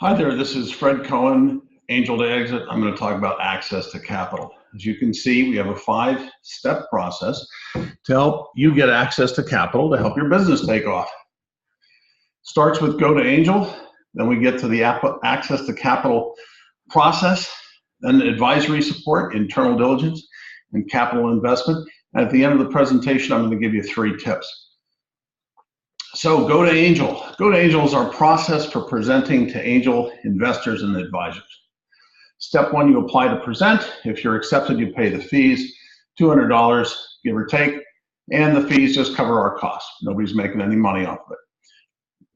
Hi there, this is Fred Cohen, Angel to Exit. I'm going to talk about access to capital. As you can see, we have a 5-step process to help you get access to capital to help your business take off. Starts with Go to Angel, then we get to the access to capital process, then advisory support, internal diligence, and capital investment. And at the end of the presentation, I'm going to give you 3 tips. So Go to Angel. Go to Angel is our process for presenting to angel investors and advisors. Step 1, you apply to present. If you're accepted, you pay the fees, $200, give or take, and the fees just cover our costs. Nobody's making any money off of it.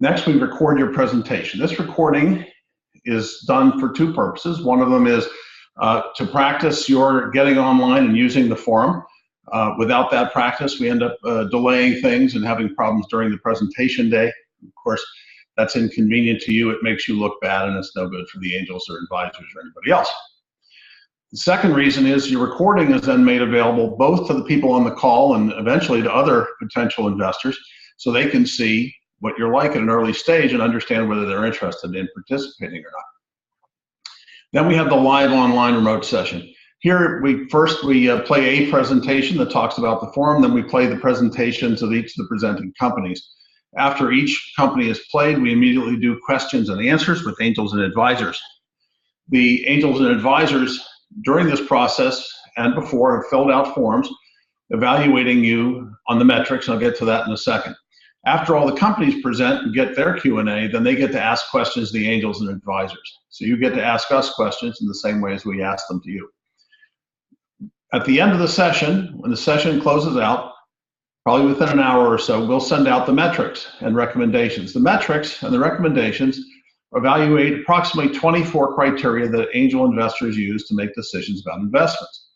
Next, we record your presentation. This recording is done for 2 purposes. One of them is to practice your getting online and using the forum. Without that practice, we end up delaying things and having problems during the presentation day. Of course, that's inconvenient to you. It makes you look bad, and it's no good for the angels or advisors or anybody else. The second reason is your recording is then made available both to the people on the call and eventually to other potential investors so they can see what you're like at an early stage and understand whether they're interested in participating or not. Then we have the live online remote session. Here, we play a presentation that talks about the forum, then we play the presentations of each of the presenting companies. After each company is played, we immediately do questions and answers with angels and advisors. The angels and advisors during this process and before have filled out forms evaluating you on the metrics, and I'll get to that in a second. After all the companies present and get their Q&A, then they get to ask questions to the angels and advisors. So you get to ask us questions in the same way as we ask them to you. At the end of the session, when the session closes out, probably within an hour or so, we'll send out the metrics and recommendations. The metrics and the recommendations evaluate approximately 24 criteria that angel investors use to make decisions about investments.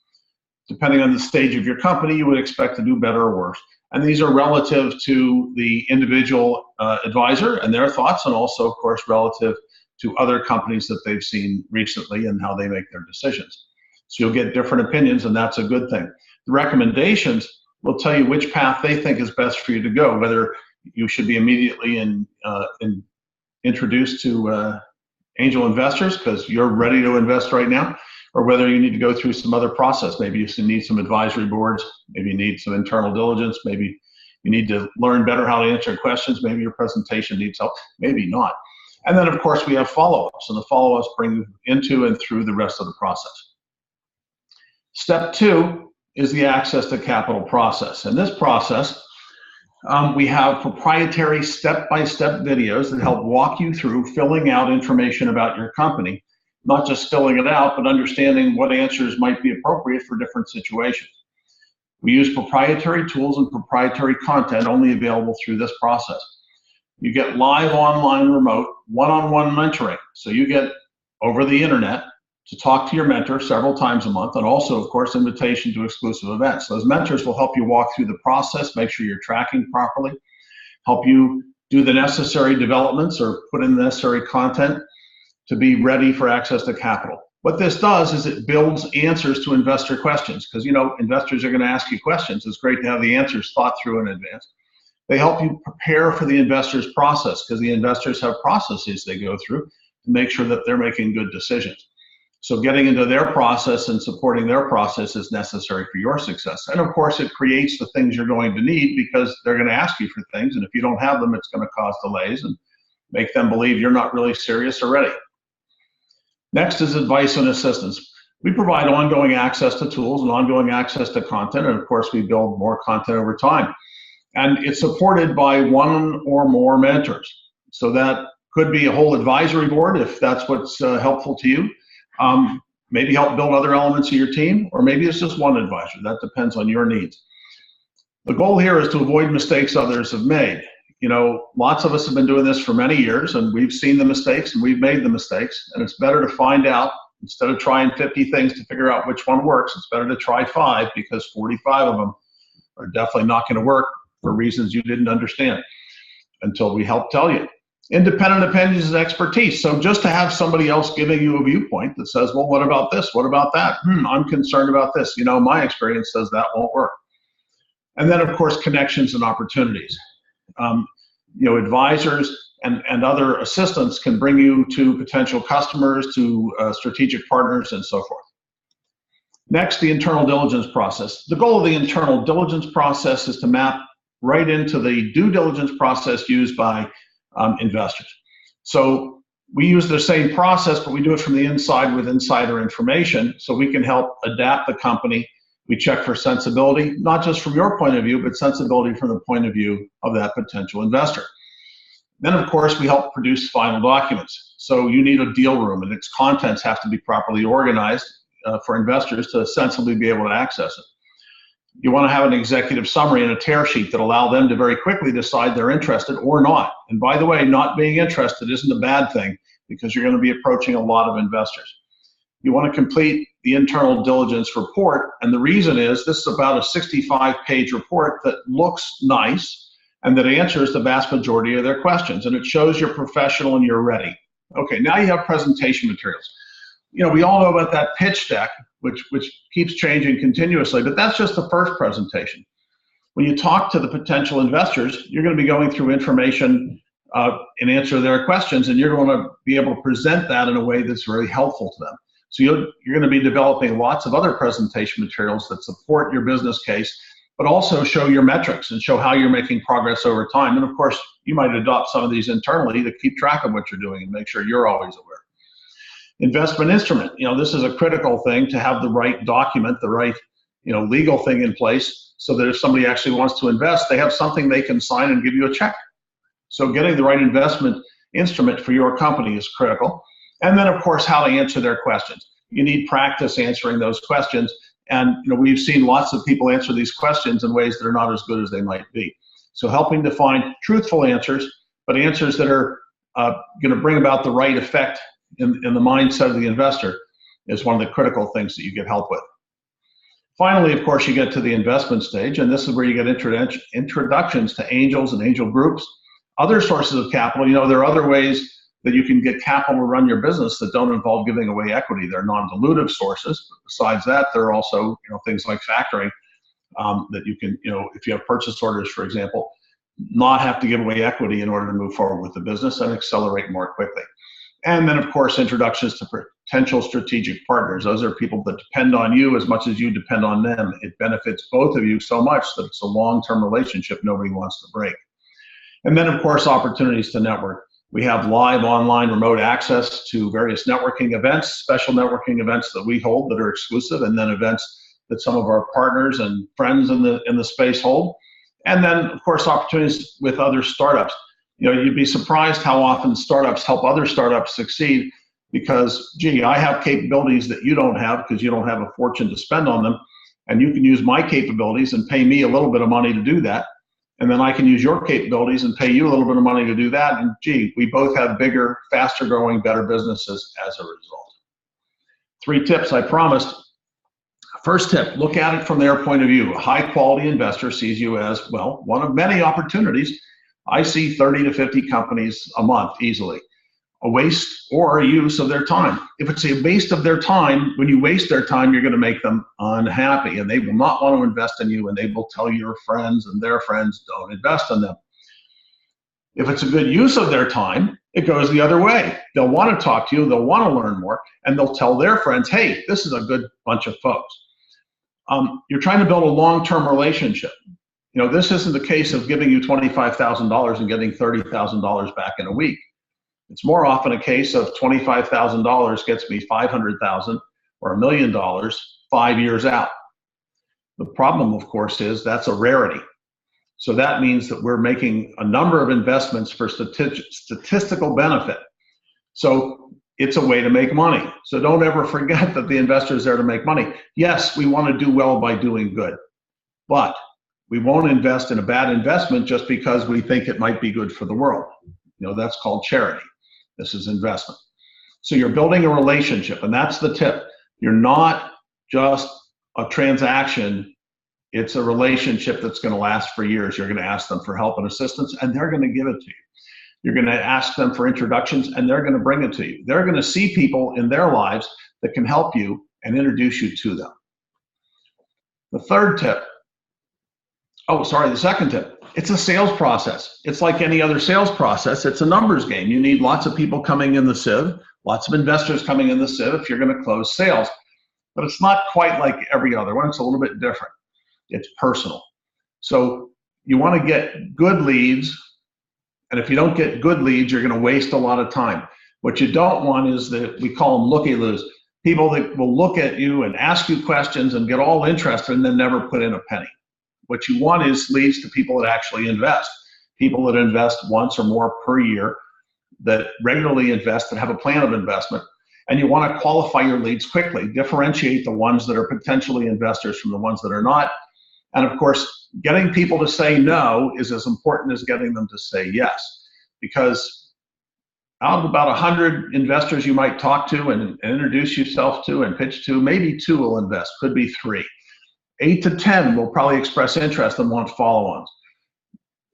Depending on the stage of your company, you would expect to do better or worse. And these are relative to the individual advisor and their thoughts, and also, of course, relative to other companies that they've seen recently and how they make their decisions. So you'll get different opinions, and that's a good thing. The recommendations will tell you which path they think is best for you to go, whether you should be immediately introduced to angel investors because you're ready to invest right now, or whether you need to go through some other process. Maybe you need some advisory boards, maybe you need some internal diligence, maybe you need to learn better how to answer questions, maybe your presentation needs help, maybe not. And then, of course, we have follow-ups, and the follow-ups bring you into and through the rest of the process. Step 2 is the access to capital process. In this process, we have proprietary step-by-step videos that help walk you through filling out information about your company, not just filling it out, but understanding what answers might be appropriate for different situations. We use proprietary tools and proprietary content only available through this process. You get live online remote one-on-one mentoring. So you get over the internet to talk to your mentor several times a month, and also, of course, invitation to exclusive events. Those mentors will help you walk through the process, make sure you're tracking properly, help you do the necessary developments or put in the necessary content to be ready for access to capital. What this does is it builds answers to investor questions, because investors are going to ask you questions. It's great to have the answers thought through in advance. They help you prepare for the investor's process, because the investors have processes they go through to make sure that they're making good decisions. So getting into their process and supporting their process is necessary for your success. And of course, it creates the things you're going to need, because they're going to ask you for things. And if you don't have them, it's going to cause delays and make them believe you're not really serious or ready. Next is advice and assistance. We provide ongoing access to tools and ongoing access to content. And of course, we build more content over time. And it's supported by 1 or more mentors. So that could be a whole advisory board if that's what's helpful to you. Maybe help build other elements of your team, or maybe it's just one advisor. That depends on your needs. The goal here is to avoid mistakes others have made. Lots of us have been doing this for many years, and we've seen the mistakes and we've made the mistakes, and it's better to find out, instead of trying 50 things to figure out which one works, it's better to try 5, because 45 of them are definitely not going to work for reasons you didn't understand until we help tell you. Independent opinions and expertise. So just to have somebody else giving you a viewpoint that says, well, what about this? What about that? I'm concerned about this. My experience says that won't work. And then, of course, connections and opportunities. Advisors and other assistants can bring you to potential customers, to strategic partners, and so forth. Next, the internal diligence process. The goal of the internal diligence process is to map right into the due diligence process used by investors. So we use the same process, but we do it from the inside with insider information, so we can help adapt the company. We check for sensibility, not just from your point of view, but sensibility from the point of view of that potential investor. Then, of course, we help produce final documents. So you need a deal room, and its contents have to be properly organized for investors to sensibly be able to access it. You want to have an executive summary and a tear sheet that allow them to very quickly decide they're interested or not. And by the way, not being interested isn't a bad thing, because you're going to be approaching a lot of investors. You want to complete the internal diligence report, and the reason is this is about a 65-page report that looks nice and that answers the vast majority of their questions, and it shows you're professional and you're ready. Okay, now you have presentation materials. You know, we all know about that pitch deck, which keeps changing continuously, but that's just the first presentation. When you talk to the potential investors, you're going to be going through information and answer their questions, and you're going to be able to present that in a way that's very helpful to them. So you're going to be developing lots of other presentation materials that support your business case, but also show your metrics and show how you're making progress over time. And of course, you might adopt some of these internally to keep track of what you're doing and make sure you're always aware. Investment instrument, you know, this is a critical thing to have the right document, the right, you know, legal thing in place, so that if somebody actually wants to invest, they have something they can sign and give you a check. So getting the right investment instrument for your company is critical. And then, of course, how to answer their questions. You need practice answering those questions. And you know, we've seen lots of people answer these questions in ways that are not as good as they might be. So helping to find truthful answers, but answers that are going to bring about the right effect in the mindset of the investor is one of the critical things that you get help with. Finally, of course, you get to the investment stage, and this is where you get introductions to angels and angel groups, other sources of capital. You know, there are other ways that you can get capital to run your business that don't involve giving away equity. They're non-dilutive sources. But besides that, there are also, you know, things like factoring that you can, you know, if you have purchase orders, for example, not have to give away equity in order to move forward with the business and accelerate more quickly. And then, of course, introductions to potential strategic partners. Those are people that depend on you as much as you depend on them. It benefits both of you so much that it's a long-term relationship nobody wants to break. And then, of course, opportunities to network. We have live, online, remote access to various networking events, special networking events that we hold that are exclusive, and then events that some of our partners and friends in the space hold. And then, of course, opportunities with other startups. You know, you'd be surprised how often startups help other startups succeed because, gee, I have capabilities that you don't have because you don't have a fortune to spend on them, and you can use my capabilities and pay me a little bit of money to do that. And then I can use your capabilities and pay you a little bit of money to do that. And gee, we both have bigger, faster growing, better businesses as a result. 3 tips I promised. First tip, look at it from their point of view. A high quality investor sees you as, well, one of many opportunities. I see 30 to 50 companies a month easily. A waste or a use of their time. If it's a waste of their time, when you waste their time, you're going to make them unhappy, and they will not want to invest in you, and they will tell your friends and their friends, don't invest in them. If it's a good use of their time, it goes the other way. They'll want to talk to you, they'll want to learn more, and they'll tell their friends, hey, this is a good bunch of folks. You're trying to build a long-term relationship. You know, this isn't the case of giving you $25,000 and getting $30,000 back in a week. It's more often a case of $25,000 gets me $500,000 or $1 million 5 years out. The problem, of course, is that's a rarity. So that means that we're making a number of investments for statistical benefit. So it's a way to make money. So don't ever forget that the investor is there to make money. Yes, we want to do well by doing good, but we won't invest in a bad investment just because we think it might be good for the world. You know, that's called charity. This is investment. So you're building a relationship, and that's the tip. You're not just a transaction. It's a relationship that's going to last for years. You're going to ask them for help and assistance, and they're going to give it to you. You're going to ask them for introductions, and they're going to bring it to you. They're going to see people in their lives that can help you and introduce you to them. The third tip, Oh, sorry, the second tip. It's a sales process. It's like any other sales process. It's a numbers game. You need lots of people coming in the sieve, lots of investors coming in the sieve if you're going to close sales. But it's not quite like every other one. It's a little bit different. It's personal. So you want to get good leads. And if you don't get good leads, you're going to waste a lot of time. What you don't want is that we call them looky-loos. People that will look at you and ask you questions and get all interested and then never put in a penny. What you want is leads to people that actually invest, people that invest once or more per year, that regularly invest, that have a plan of investment. And you want to qualify your leads quickly, differentiate the ones that are potentially investors from the ones that are not. And of course, getting people to say no is as important as getting them to say yes, because out of about 100 investors you might talk to and introduce yourself to and pitch to, maybe 2 will invest, could be 3. 8 to 10 will probably express interest and want follow-ons.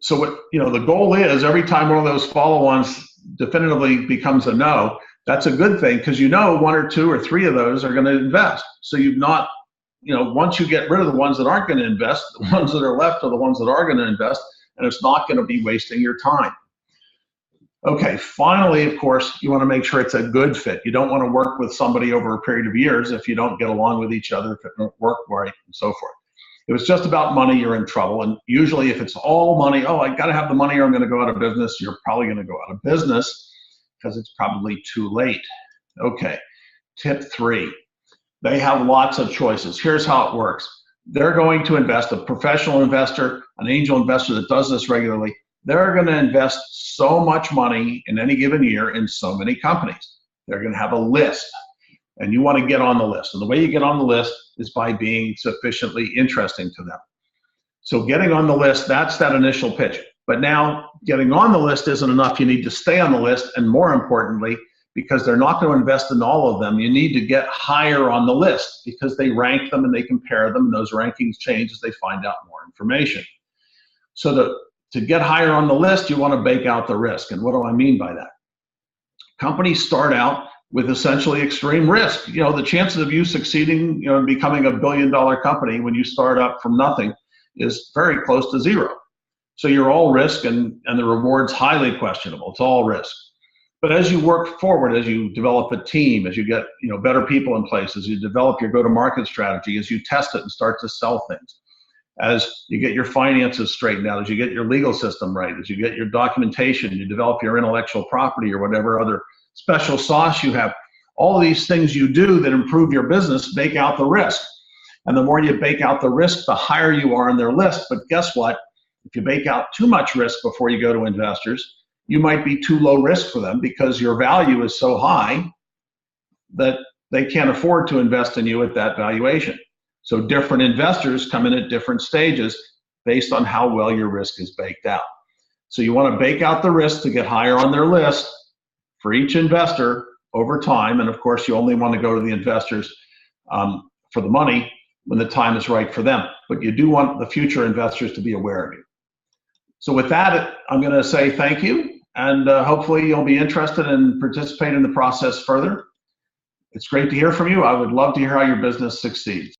So what, the goal is every time one of those follow-ons definitively becomes a no, that's a good thing, because 1 or 2 or 3 of those are going to invest. So you've not, once you get rid of the ones that aren't going to invest, the ones that are left are the ones that are going to invest, and it's not going to be wasting your time. Okay, finally, of course, you want to make sure it's a good fit. You don't want to work with somebody over a period of years if you don't get along with each other, if it don't work right, and so forth. If it's just about money, you're in trouble. And usually if it's all money, oh, I got to have the money or I'm going to go out of business, you're probably going to go out of business because it's probably too late. Okay, tip 3. They have lots of choices. Here's how it works. They're going to invest, a professional investor, an angel investor that does this regularly, they're going to invest so much money in any given year in so many companies. They're going to have a list, and you want to get on the list. And the way you get on the list is by being sufficiently interesting to them. So getting on the list, that's that initial pitch. But now getting on the list isn't enough. You need to stay on the list, and more importantly, because they're not going to invest in all of them, you need to get higher on the list, because they rank them and they compare them, and those rankings change as they find out more information. So to get higher on the list, you want to bake out the risk. And what do I mean by that? Companies start out with essentially extreme risk. The chances of you succeeding, and becoming a billion-dollar company when you start up from nothing is very close to 0. So you're all risk, and the reward's highly questionable. It's all risk. But as you work forward, as you develop a team, as you get better people in place, as you develop your go-to-market strategy, as you test it and start to sell things, as you get your finances straightened out, as you get your legal system right, as you get your documentation, you develop your intellectual property or whatever other special sauce you have, all of these things you do that improve your business, bake out the risk. And the more you bake out the risk, the higher you are on their list. But guess what? If you bake out too much risk before you go to investors, you might be too low risk for them, because your value is so high that they can't afford to invest in you at that valuation. So different investors come in at different stages based on how well your risk is baked out. So you want to bake out the risk to get higher on their list for each investor over time. And of course, you only want to go to the investors for the money when the time is right for them. But you do want the future investors to be aware of you. So with that, I'm going to say thank you. And hopefully you'll be interested in participating in the process further. It's great to hear from you. I would love to hear how your business succeeds.